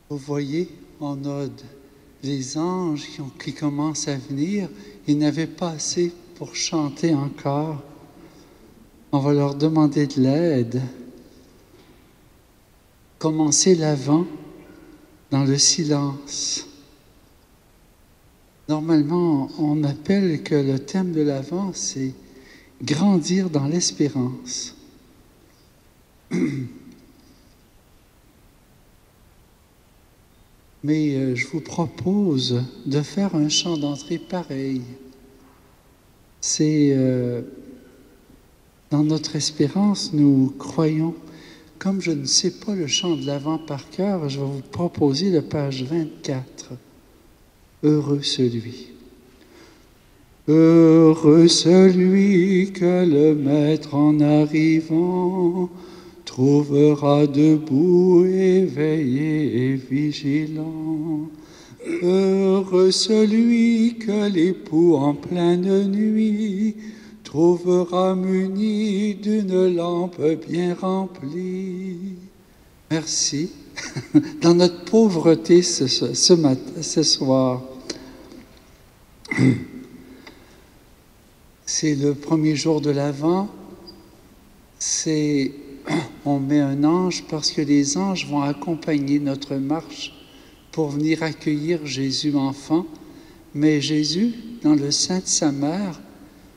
Vous voyez, on a les anges qui commencent à venir. Ils n'avaient pas assez pour chanter encore. On va leur demander de l'aide. Commencez l'Avent dans le silence. Normalement, on appelle que le thème de l'Avent, c'est grandir dans l'espérance. Mais je vous propose de faire un chant d'entrée pareil. C'est dans notre espérance, nous croyons. Comme je ne sais pas le chant de l'Avent par cœur, je vais vous proposer la page 24. Heureux celui. Heureux celui que le Maître en arrivant trouvera debout, éveillé et vigilant. Heureux celui que l'époux en pleine nuit trouvera muni d'une lampe bien remplie. Merci. Dans notre pauvreté ce soir, c'est le premier jour de l'Avent. On met un ange parce que les anges vont accompagner notre marche pour venir accueillir Jésus enfant. Mais Jésus, dans le sein de sa mère,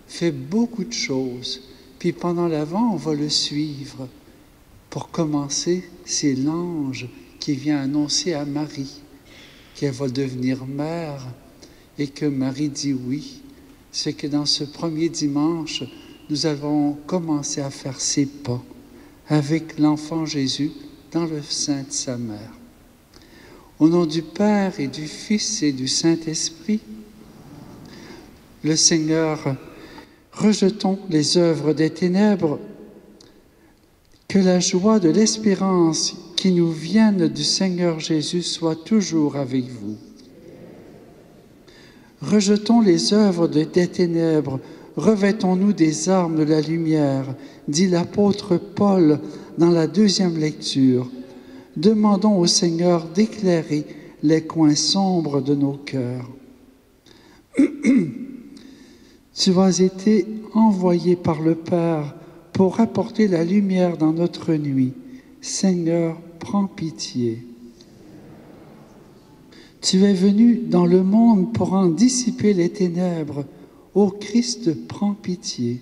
fait beaucoup de choses. Puis pendant l'Avent, on va le suivre. Pour commencer, c'est l'ange qui vient annoncer à Marie qu'elle va devenir mère et que Marie dit oui. C'est que dans ce premier dimanche, nous allons commencer à faire ses pas avec l'enfant Jésus dans le sein de sa mère. Au nom du Père et du Fils et du Saint-Esprit, le Seigneur, rejetons les œuvres des ténèbres, que la joie de l'espérance qui nous vienne du Seigneur Jésus soit toujours avec vous. Rejetons les œuvres des ténèbres, revêtons-nous des armes de la lumière, dit l'apôtre Paul dans la deuxième lecture. Demandons au Seigneur d'éclairer les coins sombres de nos cœurs. Tu as été envoyé par le Père pour apporter la lumière dans notre nuit. Seigneur, prends pitié. Tu es venu dans le monde pour en dissiper les ténèbres. Ô Christ, prends pitié.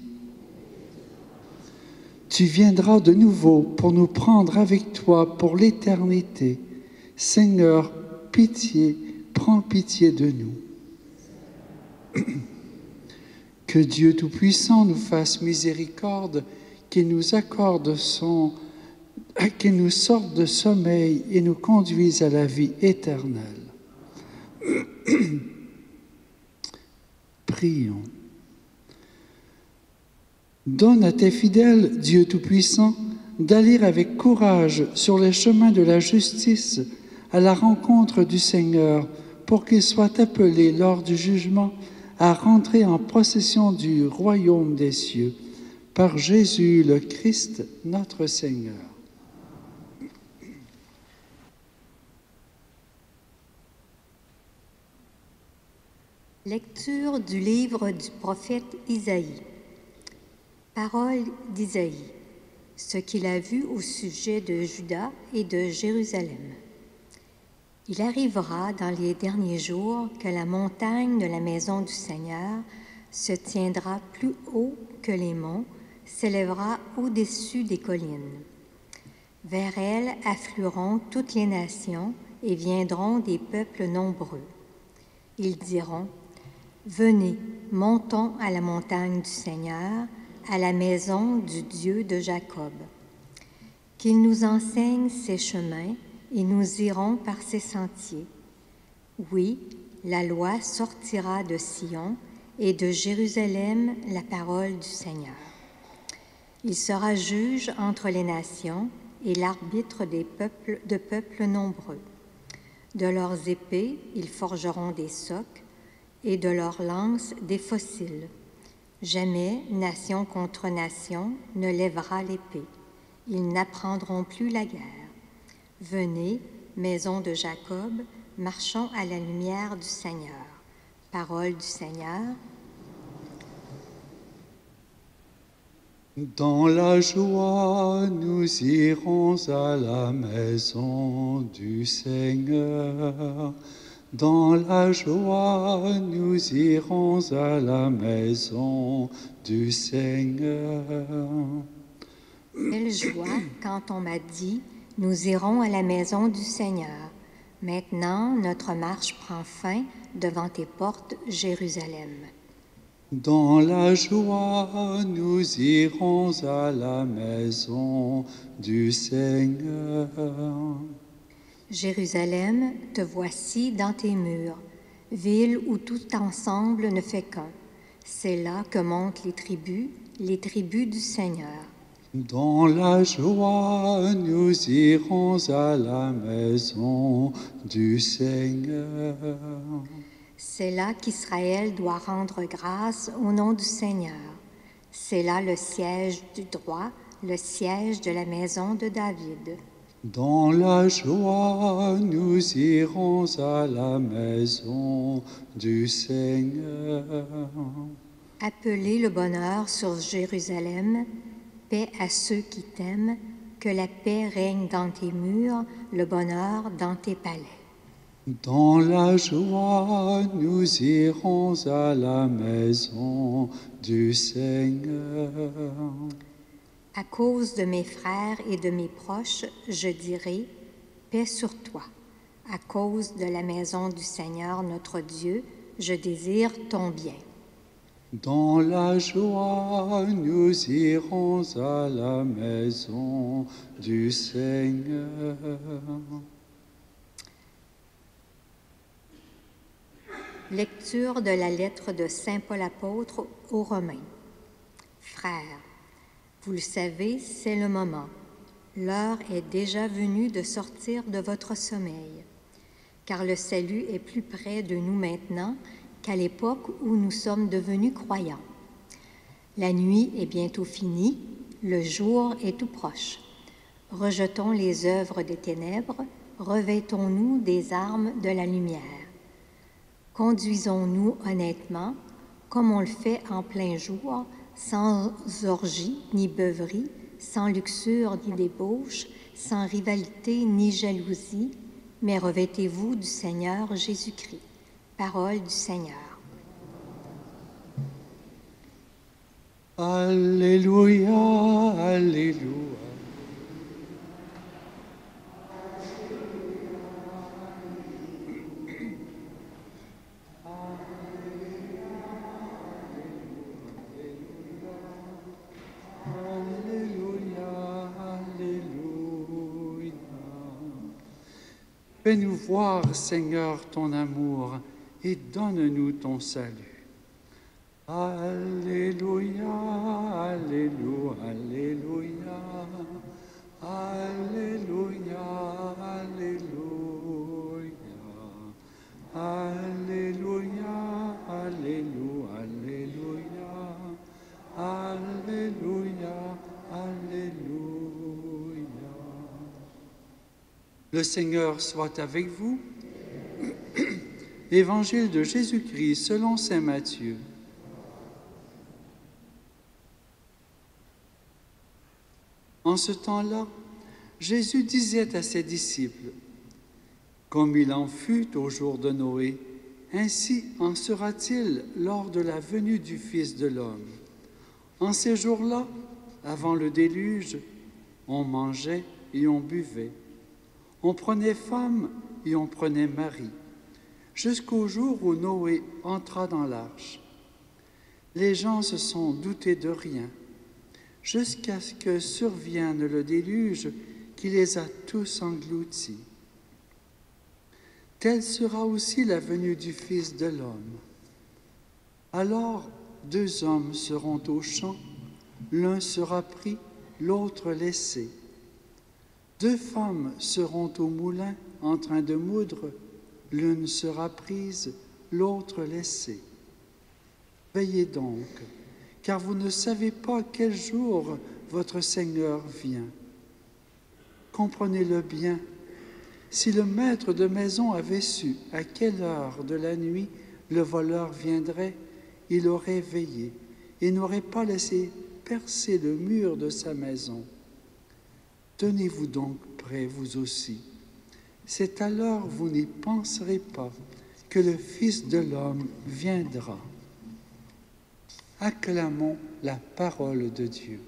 Tu viendras de nouveau pour nous prendre avec toi pour l'éternité. Seigneur, pitié, prends pitié de nous. Que Dieu Tout-Puissant nous fasse miséricorde, qu'il nous accorde qu'il nous sorte de sommeil et nous conduise à la vie éternelle. Prions. Donne à tes fidèles, Dieu Tout-Puissant, d'aller avec courage sur les chemins de la justice à la rencontre du Seigneur, pour qu'ils soient appelés lors du jugement à rentrer en possession du royaume des cieux, par Jésus le Christ, notre Seigneur. Lecture du livre du prophète Isaïe. Parole d'Isaïe, ce qu'il a vu au sujet de Juda et de Jérusalem. Il arrivera dans les derniers jours que la montagne de la maison du Seigneur se tiendra plus haut que les monts, s'élèvera au-dessus des collines. Vers elle afflueront toutes les nations et viendront des peuples nombreux. Ils diront: venez, montons à la montagne du Seigneur, à la maison du Dieu de Jacob. Qu'il nous enseigne ses chemins et nous irons par ses sentiers. Oui, la loi sortira de Sion et de Jérusalem la parole du Seigneur. Il sera juge entre les nations et l'arbitre de peuples nombreux. De leurs épées, ils forgeront des socs et de leurs lances des fossiles. Jamais nation contre nation ne lèvera l'épée. Ils n'apprendront plus la guerre. Venez, maison de Jacob, marchons à la lumière du Seigneur. Parole du Seigneur. Dans la joie, nous irons à la maison du Seigneur. Dans la joie, nous irons à la maison du Seigneur. Quelle joie quand on m'a dit, nous irons à la maison du Seigneur. Maintenant, notre marche prend fin devant tes portes, Jérusalem. Dans la joie, nous irons à la maison du Seigneur. Jérusalem, te voici dans tes murs, ville où tout ensemble ne fait qu'un. C'est là que montent les tribus du Seigneur. Dans la joie, nous irons à la maison du Seigneur. C'est là qu'Israël doit rendre grâce au nom du Seigneur. C'est là le siège du droit, le siège de la maison de David. Dans la joie, nous irons à la maison du Seigneur. Appelez le bonheur sur Jérusalem, paix à ceux qui t'aiment, que la paix règne dans tes murs, le bonheur dans tes palais. Dans la joie, nous irons à la maison du Seigneur. À cause de mes frères et de mes proches, je dirai, paix sur toi. À cause de la maison du Seigneur notre Dieu, je désire ton bien. Dans la joie, nous irons à la maison du Seigneur. Lecture de la lettre de Saint Paul apôtre aux Romains. Frères, vous le savez, c'est le moment. L'heure est déjà venue de sortir de votre sommeil, car le salut est plus près de nous maintenant qu'à l'époque où nous sommes devenus croyants. La nuit est bientôt finie, le jour est tout proche. Rejetons les œuvres des ténèbres, revêtons-nous des armes de la lumière. Conduisons-nous honnêtement, comme on le fait en plein jour, sans orgie ni beuverie, sans luxure ni débauche, sans rivalité ni jalousie, mais revêtez-vous du Seigneur Jésus-Christ. Parole du Seigneur. Alléluia, alléluia. Fais-nous voir, Seigneur, ton amour et donne-nous ton salut. Alléluia, alléluia, alléluia, alléluia, alléluia, alléluia, alléluia, alléluia, alléluia, alléluia. Le Seigneur soit avec vous. Évangile de Jésus-Christ selon saint Matthieu. En ce temps-là, Jésus disait à ses disciples, « Comme il en fut au jour de Noé, ainsi en sera-t-il lors de la venue du Fils de l'homme. En ces jours-là, avant le déluge, on mangeait et on buvait. On prenait femme et on prenait mari, jusqu'au jour où Noé entra dans l'arche. Les gens se sont doutés de rien, jusqu'à ce que survienne le déluge qui les a tous engloutis. Telle sera aussi la venue du Fils de l'homme. Alors 2 hommes seront au champ, l'un sera pris, l'autre laissé. 2 femmes seront au moulin en train de moudre, l'une sera prise, l'autre laissée. Veillez donc, car vous ne savez pas quel jour votre Seigneur vient. Comprenez-le bien, Si le maître de maison avait su à quelle heure de la nuit le voleur viendrait, il aurait veillé et n'aurait pas laissé percer le mur de sa maison. Tenez-vous donc prêts, vous aussi. C'est alors vous n'y penserez pas que le Fils de l'homme viendra. Acclamons la parole de Dieu.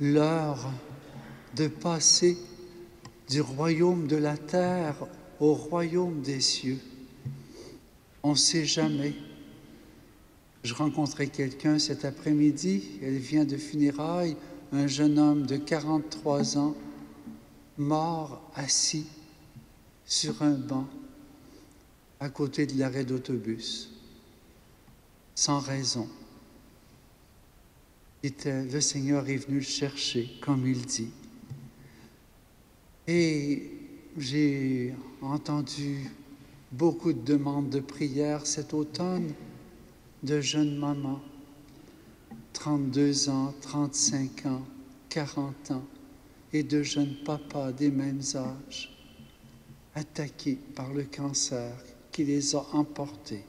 L'heure de passer du royaume de la terre au royaume des cieux. On ne sait jamais. Je rencontrais quelqu'un cet après-midi, elle vient de funérailles, un jeune homme de 43 ans, mort assis sur un banc à côté de l'arrêt d'autobus, sans raison. Le Seigneur est venu le chercher, comme il dit. Et j'ai entendu beaucoup de demandes de prière cet automne de jeunes mamans, 32 ans, 35 ans, 40 ans, et de jeunes papas des mêmes âges, attaqués par le cancer qui les a emportés.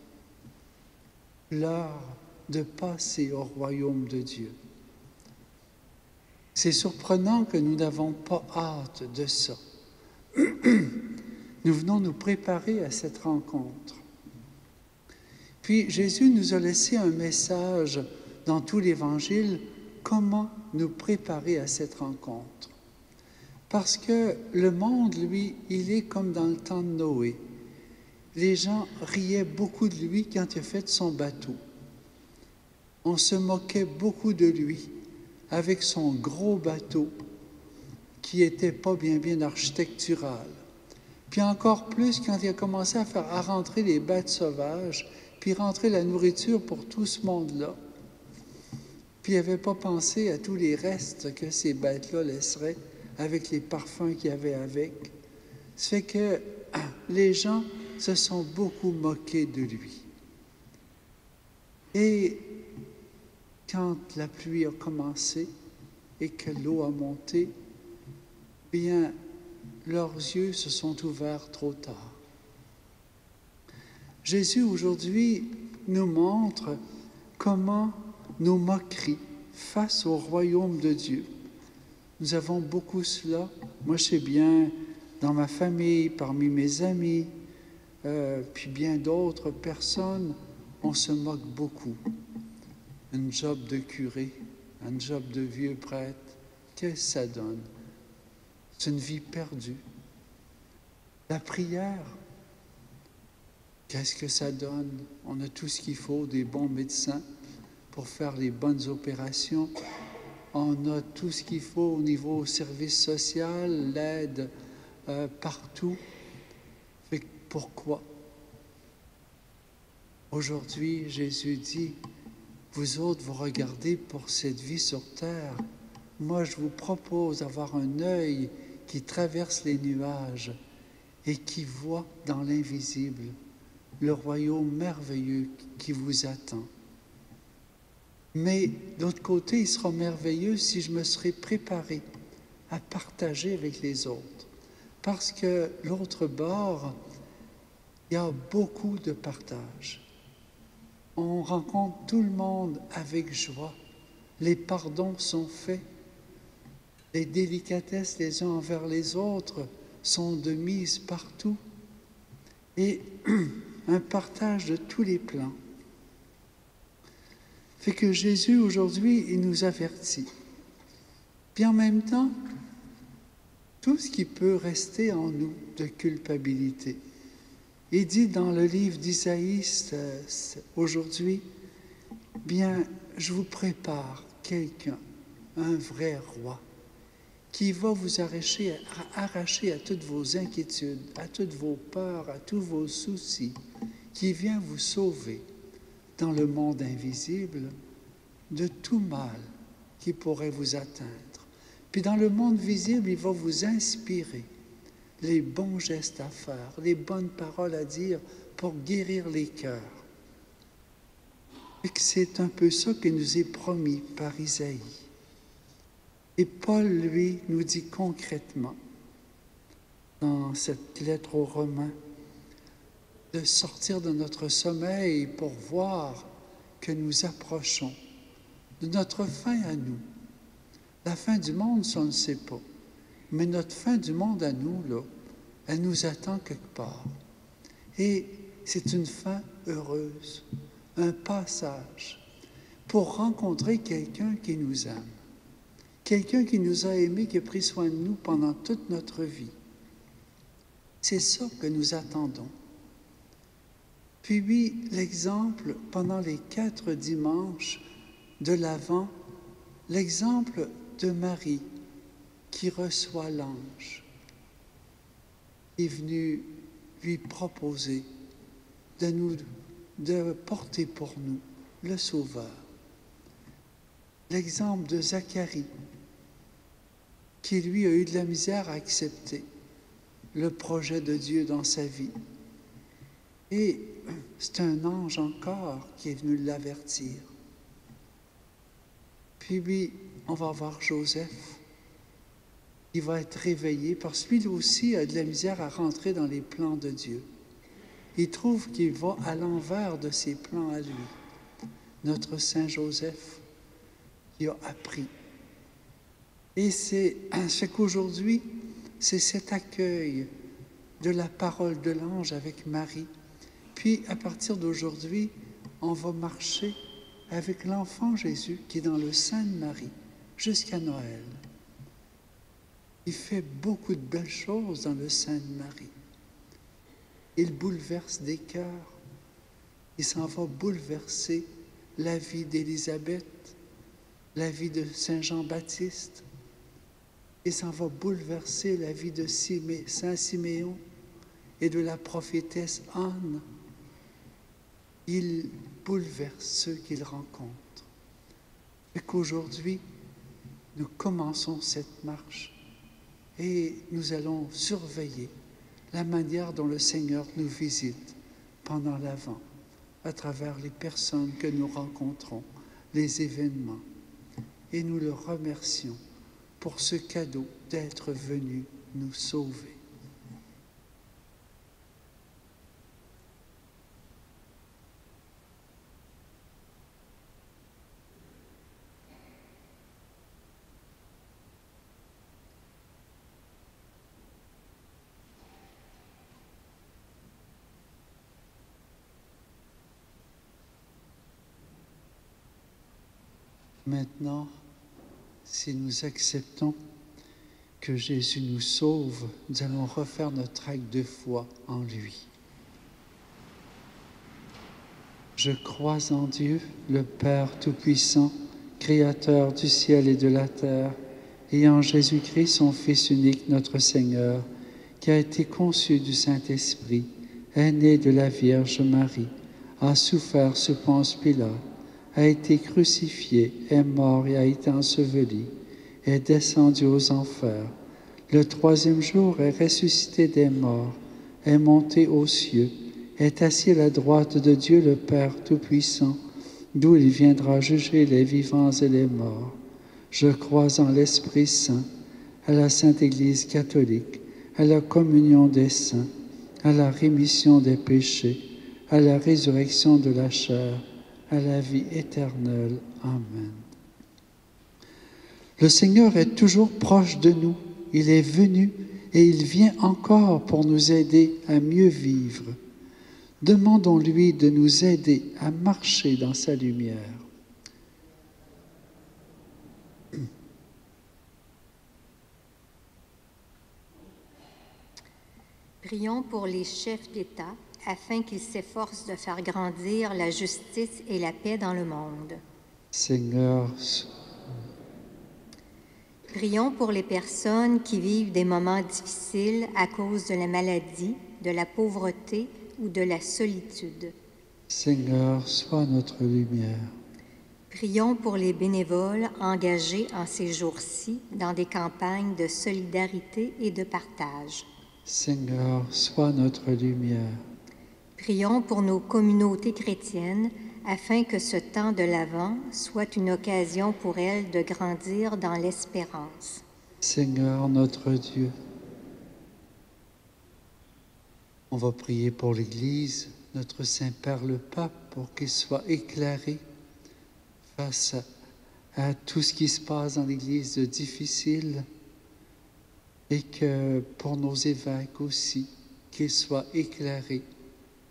L'heure de passer au royaume de Dieu. C'est surprenant que nous n'avons pas hâte de ça. Nous venons nous préparer à cette rencontre. Puis Jésus nous a laissé un message dans tout l'Évangile, comment nous préparer à cette rencontre. Parce que le monde, lui, il est comme dans le temps de Noé. Les gens riaient beaucoup de lui quand il a fait son bateau. On se moquait beaucoup de lui avec son gros bateau qui n'était pas bien architectural. Puis encore plus quand il a commencé à rentrer les bêtes sauvages, puis rentrer la nourriture pour tout ce monde-là. Puis il n'avait pas pensé à tous les restes que ces bêtes-là laisseraient avec les parfums qu'il y avait avec. Ça fait que les gens se sont beaucoup moqués de lui. Et quand la pluie a commencé et que l'eau a monté, bien, leurs yeux se sont ouverts trop tard. Jésus, aujourd'hui, nous montre comment nos moqueries face au royaume de Dieu. Nous avons beaucoup cela. Moi, je sais bien, dans ma famille, parmi mes amis, puis bien d'autres personnes, on se moque beaucoup. Un job de curé, un job de vieux prêtre, qu'est-ce que ça donne? C'est une vie perdue. La prière, qu'est-ce que ça donne? On a tout ce qu'il faut, des bons médecins pour faire les bonnes opérations. On a tout ce qu'il faut au niveau service social, l'aide partout. Mais pourquoi? Aujourd'hui, Jésus dit, vous autres, vous regardez pour cette vie sur terre. Moi, je vous propose d'avoir un œil qui traverse les nuages et qui voit dans l'invisible le royaume merveilleux qui vous attend. Mais d'autre côté, il sera merveilleux si je me serais préparé à partager avec les autres. Parce que l'autre bord, il y a beaucoup de partage. On rencontre tout le monde avec joie. Les pardons sont faits. Les délicatesses les uns envers les autres sont de mise partout. Et un partage de tous les plans. Fait que Jésus, aujourd'hui, il nous avertit. Puis en même temps, tout ce qui peut rester en nous de culpabilité. Il dit dans le livre d'Isaïe aujourd'hui, bien, je vous prépare quelqu'un, un vrai roi, qui va vous arracher à toutes vos inquiétudes, à toutes vos peurs, à tous vos soucis, qui vient vous sauver dans le monde invisible de tout mal qui pourrait vous atteindre. Puis dans le monde visible, il va vous inspirer les bons gestes à faire, les bonnes paroles à dire pour guérir les cœurs. Et que c'est un peu ça qui nous est promis par Isaïe. Et Paul, lui, nous dit concrètement, dans cette lettre aux Romains, de sortir de notre sommeil pour voir que nous approchons de notre fin à nous. La fin du monde, ça on ne sait pas. Mais notre fin du monde à nous, là, elle nous attend quelque part. Et c'est une fin heureuse, un passage pour rencontrer quelqu'un qui nous aime. Quelqu'un qui nous a aimés, qui a pris soin de nous pendant toute notre vie. C'est ça que nous attendons. Puis l'exemple, pendant les 4 dimanches de l'Avent, l'exemple de Marie qui reçoit l'ange, est venu lui proposer de porter pour nous le Sauveur. L'exemple de Zacharie, qui lui a eu de la misère à accepter le projet de Dieu dans sa vie. Et c'est un ange encore qui est venu l'avertir. Puis on va voir Joseph. Il va être réveillé parce que lui aussi a de la misère à rentrer dans les plans de Dieu. Il trouve qu'il va à l'envers de ses plans à lui. Notre Saint Joseph qui a appris. Et c'est qu'aujourd'hui, c'est cet accueil de la parole de l'ange avec Marie. Puis, à partir d'aujourd'hui, on va marcher avec l'enfant Jésus qui est dans le sein de Marie jusqu'à Noël. Il fait beaucoup de belles choses dans le sein de Marie. Il bouleverse des cœurs. Il s'en va bouleverser la vie d'Élisabeth, la vie de Saint Jean-Baptiste. Il s'en va bouleverser la vie de Saint Siméon et de la prophétesse Anne. Il bouleverse ceux qu'il rencontre. Et qu'aujourd'hui, nous commençons cette marche et nous allons surveiller la manière dont le Seigneur nous visite pendant l'Avent, à travers les personnes que nous rencontrons, les événements. Et nous le remercions pour ce cadeau d'être venu nous sauver. Maintenant, si nous acceptons que Jésus nous sauve, nous allons refaire notre acte de foi en lui. Je crois en Dieu, le Père Tout-Puissant, Créateur du ciel et de la terre, et en Jésus-Christ, son Fils unique, notre Seigneur, qui a été conçu du Saint-Esprit, est né de la Vierge Marie, a souffert sous Ponce Pilate, a été crucifié, est mort et a été enseveli, est descendu aux enfers. Le 3e jour est ressuscité des morts, est monté aux cieux, est assis à la droite de Dieu le Père Tout-Puissant, d'où il viendra juger les vivants et les morts. Je crois en l'Esprit Saint, à la Sainte Église catholique, à la communion des saints, à la rémission des péchés, à la résurrection de la chair, à la vie éternelle. Amen. Le Seigneur est toujours proche de nous. Il est venu et il vient encore pour nous aider à mieux vivre. Demandons-lui de nous aider à marcher dans sa lumière. Prions pour les chefs d'État afin qu'ils s'efforcent de faire grandir la justice et la paix dans le monde. Seigneur, prions pour les personnes qui vivent des moments difficiles à cause de la maladie, de la pauvreté ou de la solitude. Seigneur, sois notre lumière. Prions pour les bénévoles engagés en ces jours-ci dans des campagnes de solidarité et de partage. Seigneur, sois notre lumière. Prions pour nos communautés chrétiennes afin que ce temps de l'Avent soit une occasion pour elles de grandir dans l'espérance. Seigneur notre Dieu, on va prier pour l'Église, notre Saint-Père le Pape, pour qu'il soit éclairé face à tout ce qui se passe dans l'Église de difficile, et que pour nos évêques aussi, qu'ils soient éclairés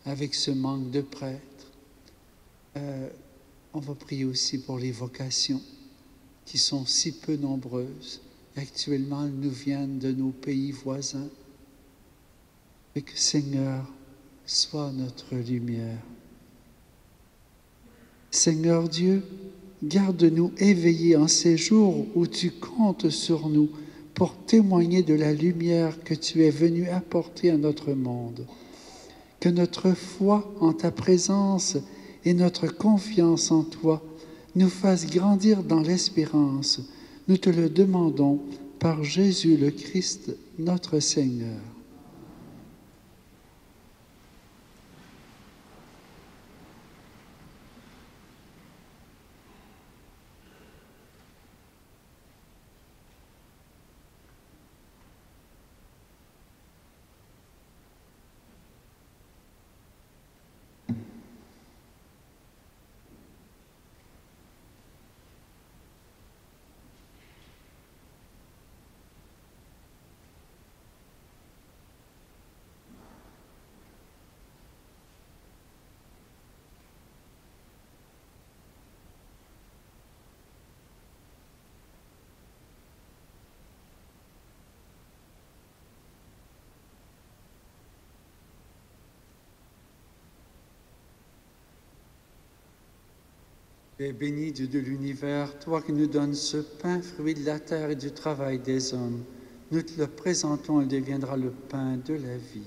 avec ce manque de prêtres. On va prier aussi pour les vocations qui sont si peu nombreuses. Actuellement, elles nous viennent de nos pays voisins. Et que Seigneur, sois notre lumière. Seigneur Dieu, garde-nous éveillés en ces jours où tu comptes sur nous pour témoigner de la lumière que tu es venu apporter à notre monde. Que notre foi en ta présence et notre confiance en toi nous fassent grandir dans l'espérance. Nous te le demandons par Jésus le Christ, notre Seigneur. Tu es béni, Dieu de l'univers, toi qui nous donnes ce pain, fruit de la terre et du travail des hommes. Nous te le présentons, il deviendra le pain de la vie.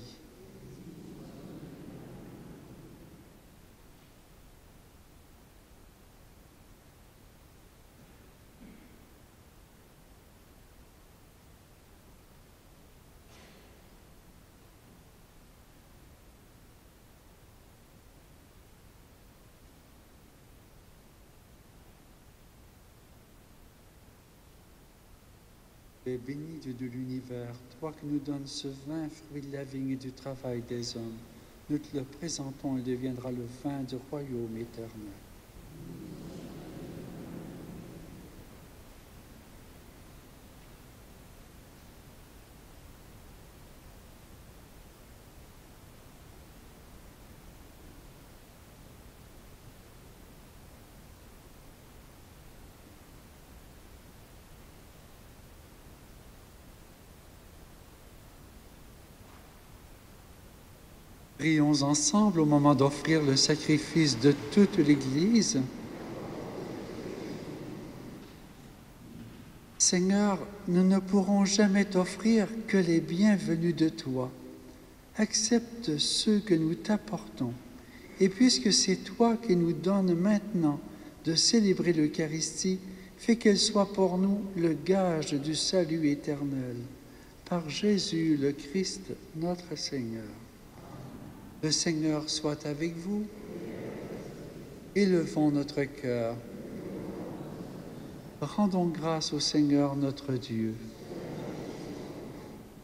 Tu es béni, Dieu de l'univers, toi qui nous donnes ce vin, fruit de la vigne et du travail des hommes. Nous te le présentons, il deviendra le vin du royaume éternel. Prions ensemble au moment d'offrir le sacrifice de toute l'Église. Seigneur, nous ne pourrons jamais t'offrir que les bienvenus de toi. Accepte ceux que nous t'apportons. Et puisque c'est toi qui nous donnes maintenant de célébrer l'Eucharistie, fais qu'elle soit pour nous le gage du salut éternel. Par Jésus le Christ, notre Seigneur. Le Seigneur soit avec vous. Élevons notre cœur. Rendons grâce au Seigneur notre Dieu.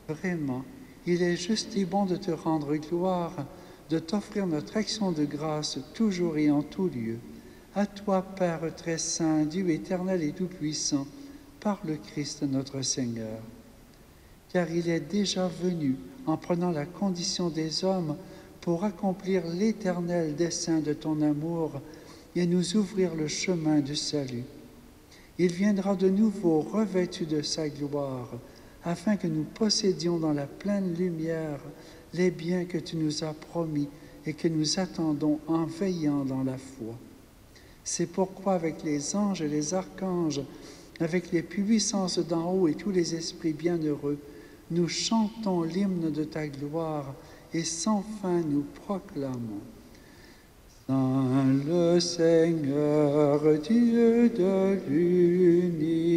Vraiment, il est juste et bon de te rendre gloire, de t'offrir notre action de grâce toujours et en tout lieu. À toi, Père très saint, Dieu éternel et tout-puissant, par le Christ notre Seigneur. Car il est déjà venu en prenant la condition des hommes pour accomplir l'éternel dessein de ton amour et nous ouvrir le chemin du salut. Il viendra de nouveau revêtu de sa gloire, afin que nous possédions dans la pleine lumière les biens que tu nous as promis et que nous attendons en veillant dans la foi. C'est pourquoi avec les anges et les archanges, avec les puissances d'en haut et tous les esprits bienheureux, nous chantons l'hymne de ta gloire et sans fin nous proclamons. Saint le Seigneur, Dieu de l'univers,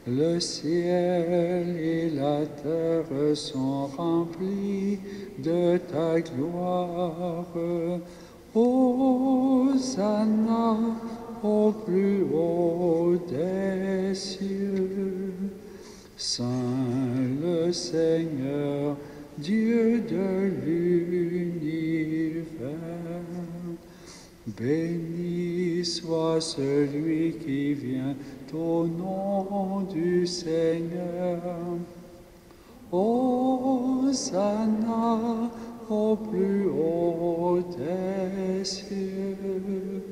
Le ciel et la terre sont remplis de ta gloire. Hosanna au plus haut des cieux. Saint le Seigneur, Dieu de l'univers. Béni soit celui qui vient au nom du Seigneur. Hosanna au plus haut des cieux.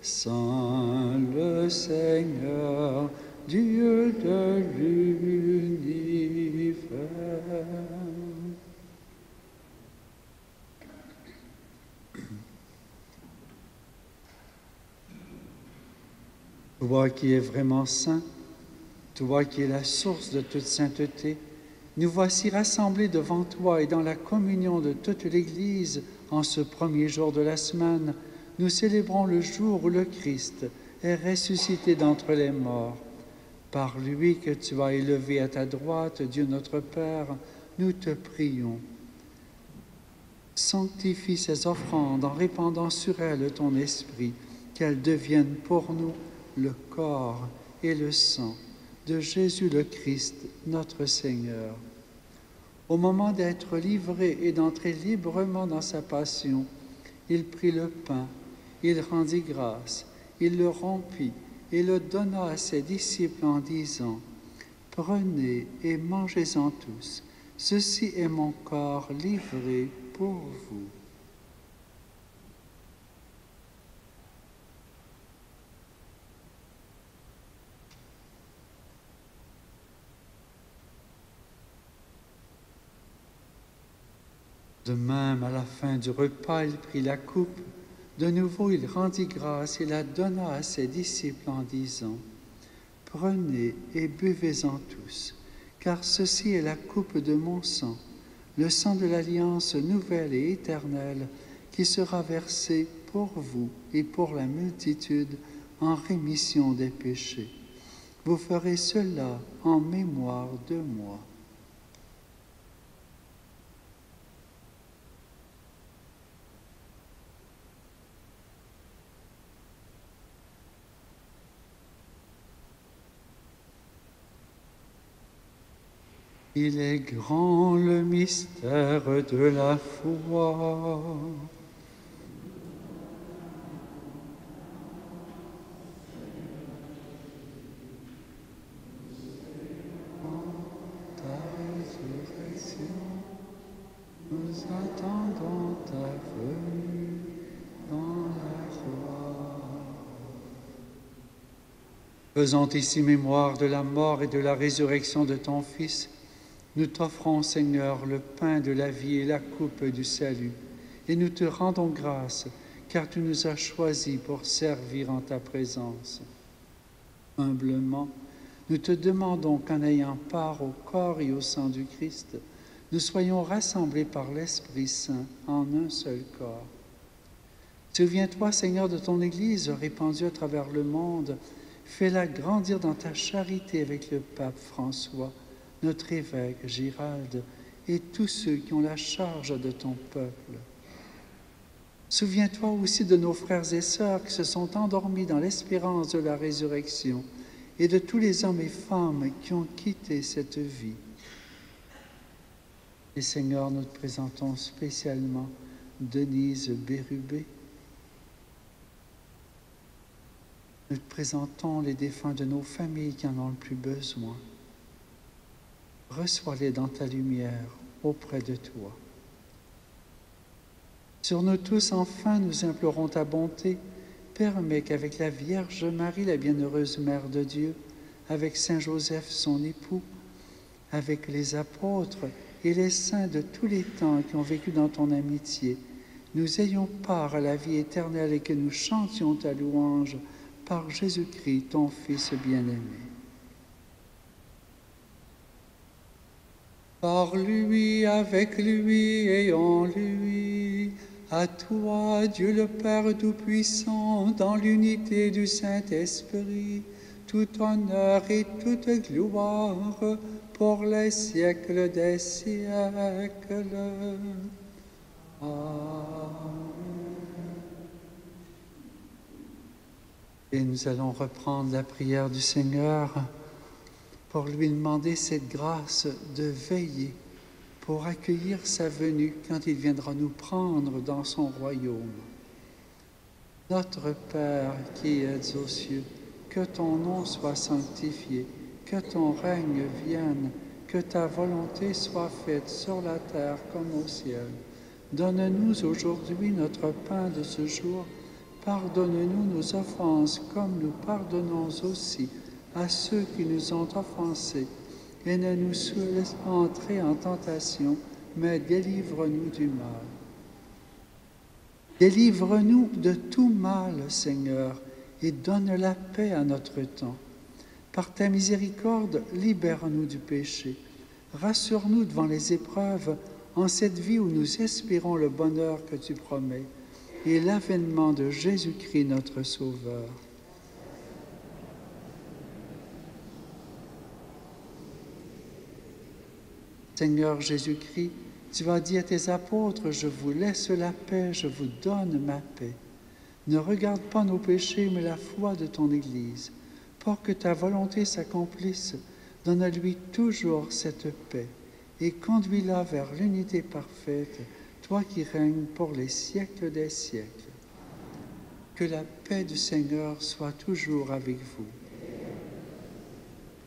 Saint le Seigneur, Dieu de l'univers. Toi qui es vraiment saint, toi qui es la source de toute sainteté, nous voici rassemblés devant toi et dans la communion de toute l'Église en ce premier jour de la semaine. Nous célébrons le jour où le Christ est ressuscité d'entre les morts. Par lui que tu as élevé à ta droite, Dieu notre Père, nous te prions. Sanctifie ces offrandes en répandant sur elles ton esprit, qu'elles deviennent pour nous le corps et le sang de Jésus le Christ, notre Seigneur. Au moment d'être livré et d'entrer librement dans sa passion, il prit le pain, il rendit grâce, il le rompit et le donna à ses disciples en disant : « Prenez et mangez-en tous, ceci est mon corps livré pour vous. » De même, à la fin du repas, il prit la coupe. De nouveau, il rendit grâce et la donna à ses disciples en disant : « Prenez et buvez-en tous, car ceci est la coupe de mon sang, le sang de l'alliance nouvelle et éternelle, qui sera versé pour vous et pour la multitude en rémission des péchés. Vous ferez cela en mémoire de moi. » Il est grand le mystère de la foi. Ta résurrection, nous attendons ta venue dans la joie. Faisant ici mémoire de la mort et de la résurrection de ton Fils, nous t'offrons, Seigneur, le pain de la vie et la coupe du salut, et nous te rendons grâce, car tu nous as choisis pour servir en ta présence. Humblement, nous te demandons qu'en ayant part au corps et au sang du Christ, nous soyons rassemblés par l'Esprit Saint en un seul corps. Souviens-toi, Seigneur, de ton Église répandue à travers le monde. Fais-la grandir dans ta charité avec le pape François, notre évêque Girald et tous ceux qui ont la charge de ton peuple. Souviens-toi aussi de nos frères et sœurs qui se sont endormis dans l'espérance de la résurrection et de tous les hommes et femmes qui ont quitté cette vie. Et Seigneur, nous te présentons spécialement Denise Bérubé. Nous te présentons les défunts de nos familles qui en ont le plus besoin. Reçois-les dans ta lumière auprès de toi. Sur nous tous, enfin, nous implorons ta bonté. Permets qu'avec la Vierge Marie, la bienheureuse Mère de Dieu, avec Saint Joseph, son époux, avec les apôtres et les saints de tous les temps qui ont vécu dans ton amitié, nous ayons part à la vie éternelle et que nous chantions ta louange par Jésus-Christ, ton Fils bien-aimé. Par lui, avec lui et en lui, à toi, Dieu le Père Tout-Puissant, dans l'unité du Saint-Esprit, tout honneur et toute gloire pour les siècles des siècles. Amen. Et nous allons reprendre la prière du Seigneur pour lui demander cette grâce de veiller pour accueillir sa venue quand il viendra nous prendre dans son royaume. Notre Père qui es aux cieux, que ton nom soit sanctifié, que ton règne vienne, que ta volonté soit faite sur la terre comme au ciel. Donne-nous aujourd'hui notre pain de ce jour. Pardonne-nous nos offenses comme nous pardonnons aussi à ceux qui nous ont offensés. Et ne nous laisse pas entrer en tentation, mais délivre-nous du mal. Délivre-nous de tout mal, Seigneur, et donne la paix à notre temps. Par ta miséricorde, libère-nous du péché. Rassure-nous devant les épreuves en cette vie où nous espérons le bonheur que tu promets et l'avènement de Jésus-Christ, notre Sauveur. Seigneur Jésus-Christ, tu as dit à tes apôtres, « Je vous laisse la paix, je vous donne ma paix. » Ne regarde pas nos péchés, mais la foi de ton Église. Pour que ta volonté s'accomplisse, donne à lui toujours cette paix et conduis-la vers l'unité parfaite, toi qui règnes pour les siècles des siècles. Que la paix du Seigneur soit toujours avec vous.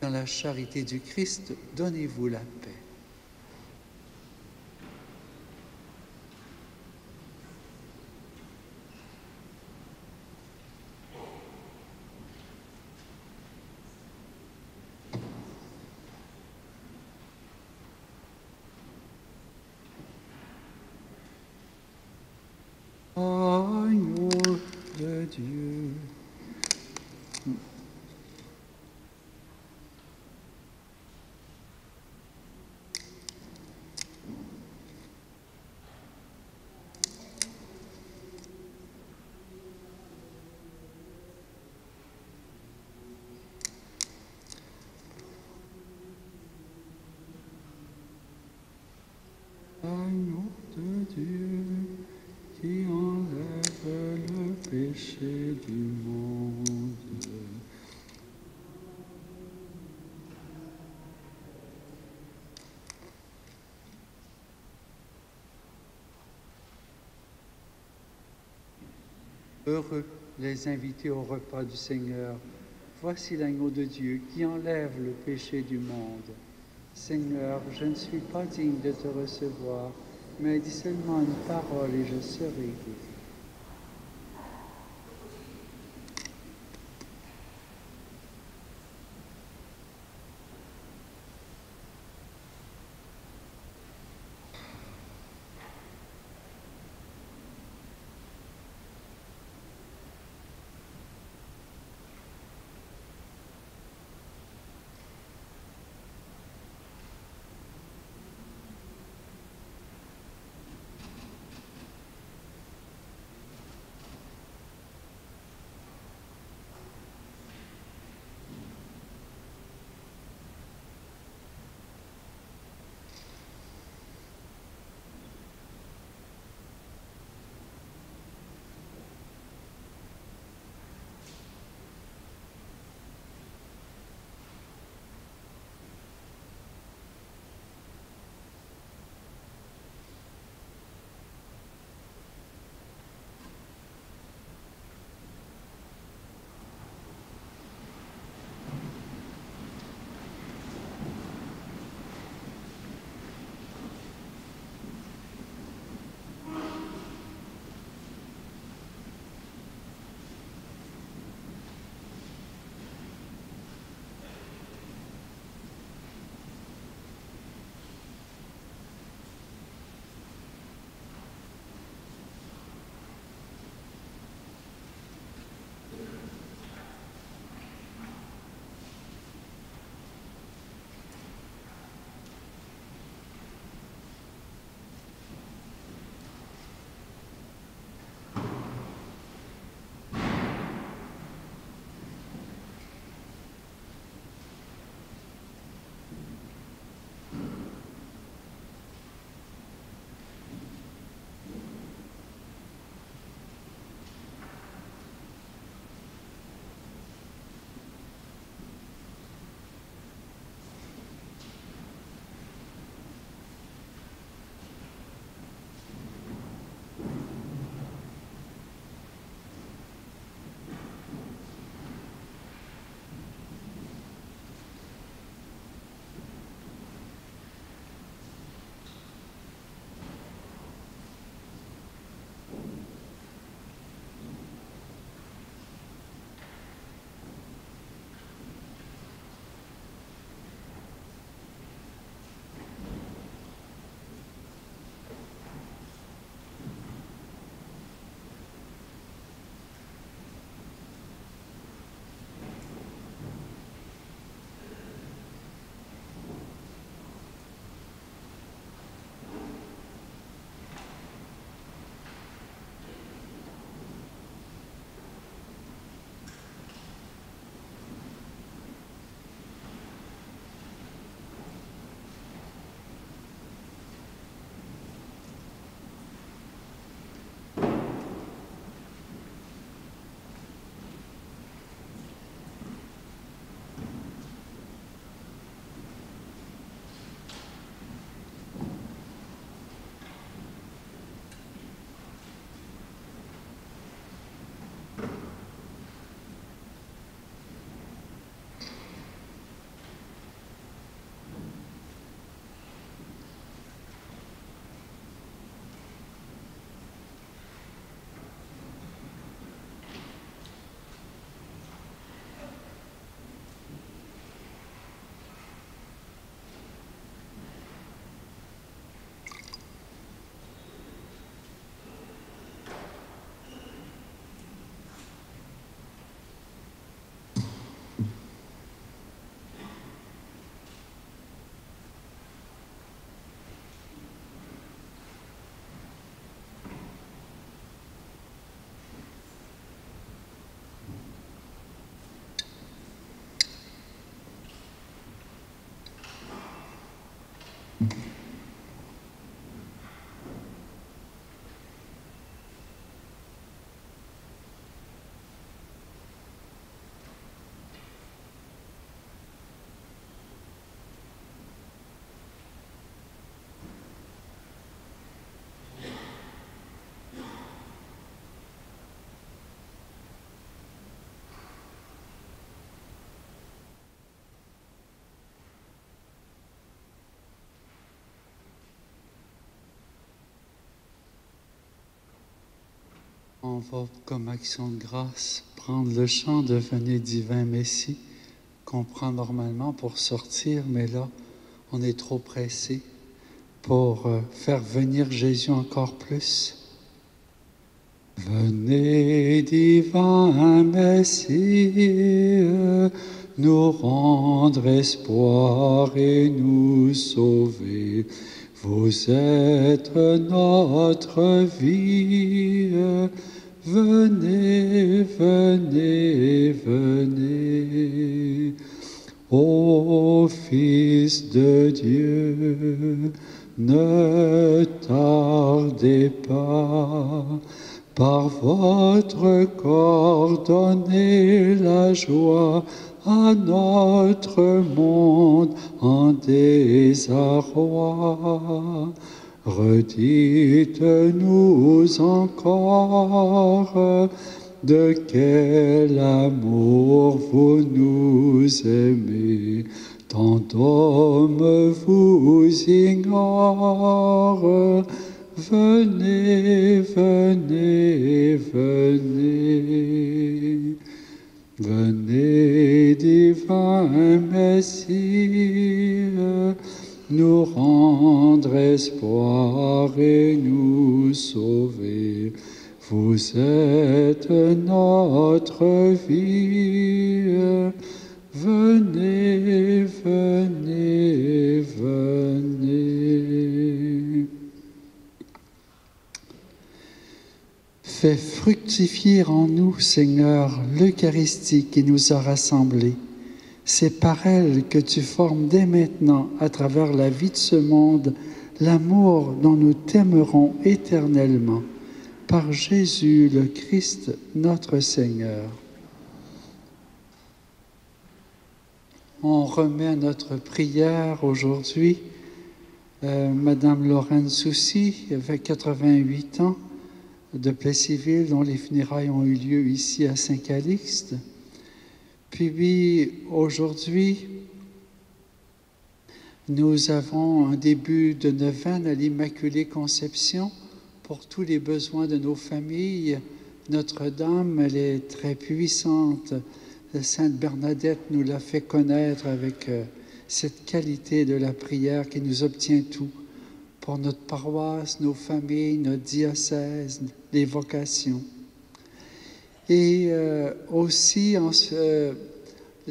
Dans la charité du Christ, donnez-vous la paix. Agneau de Dieu. Agneau de Dieu, qui enlève le péché du monde. Heureux les invités au repas du Seigneur. Voici l'agneau de Dieu qui enlève le péché du monde. Seigneur, je ne suis pas digne de te recevoir, mais dis seulement une parole et je serai guéri. On va, comme action de grâce, prendre le chant de Venez divin Messie qu'on prend normalement pour sortir, mais là, on est trop pressé pour faire venir Jésus encore plus. Venez divin Messie, nous rendre espoir et nous sauver. Vous êtes notre vie, venez, venez, venez. Ô Fils de Dieu, ne tardez pas, par votre corps donnez la joie à notre monde en désarroi. Redites-nous encore de quel amour vous nous aimez. Tant d'hommes vous ignorent. Venez, venez, venez. Venez, divin Messie, nous rendre espoir et nous sauver. Vous êtes notre vie. Venez, venez, venez. Fais fructifier en nous, Seigneur, l'Eucharistie qui nous a rassemblés. C'est par elle que tu formes dès maintenant, à travers la vie de ce monde, l'amour dont nous t'aimerons éternellement. Par Jésus le Christ, notre Seigneur. On remet à notre prière aujourd'hui Madame Lorraine Soucy, avec 88 ans, de Plessisville, dont les funérailles ont eu lieu ici à Saint-Calixte. Puis aujourd'hui, nous avons un début de neuvaine à l'Immaculée Conception pour tous les besoins de nos familles. Notre-Dame, elle est très puissante. Sainte Bernadette nous l'a fait connaître avec cette qualité de la prière qui nous obtient tout pour notre paroisse, nos familles, notre diocèse, les vocations. Et aussi, le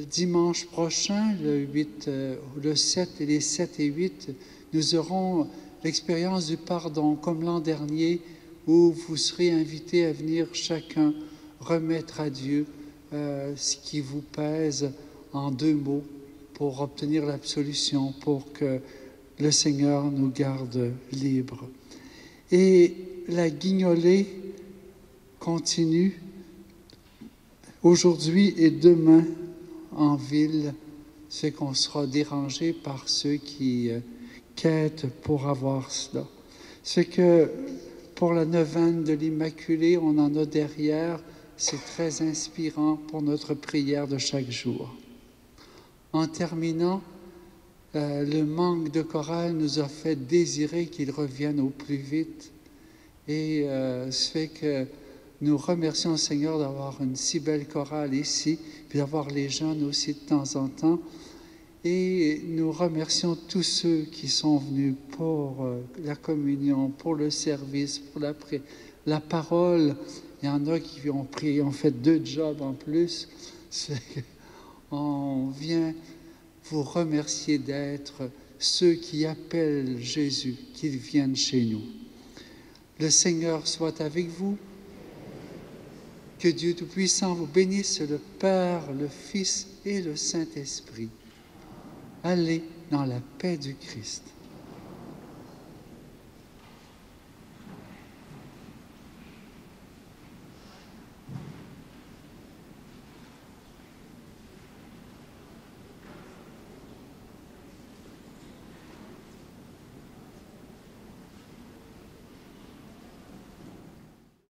dimanche prochain, le 7 et les 7 et 8, nous aurons l'expérience du pardon, comme l'an dernier, où vous serez invités à venir chacun remettre à Dieu ce qui vous pèse en 2 mots pour obtenir l'absolution, pour que le Seigneur nous garde libres. Et la guignolée continue aujourd'hui et demain en ville, c'est qu'on sera dérangé par ceux qui quêtent pour avoir cela. C'est que pour la neuvaine de l'Immaculée, on en a derrière, c'est très inspirant pour notre prière de chaque jour. En terminant, le manque de chorale nous a fait désirer qu'il revienne au plus vite. Et ce fait que nous remercions le Seigneur d'avoir une si belle chorale ici, puis d'avoir les jeunes aussi de temps en temps. Et nous remercions tous ceux qui sont venus pour la communion, pour le service, pour la parole. Il y en a qui ont fait 2 jobs en plus. On vient vous remercier d'être ceux qui appellent Jésus, qu'il vienne chez nous. Le Seigneur soit avec vous. Que Dieu Tout-Puissant vous bénisse, le Père, le Fils et le Saint-Esprit. Allez dans la paix du Christ.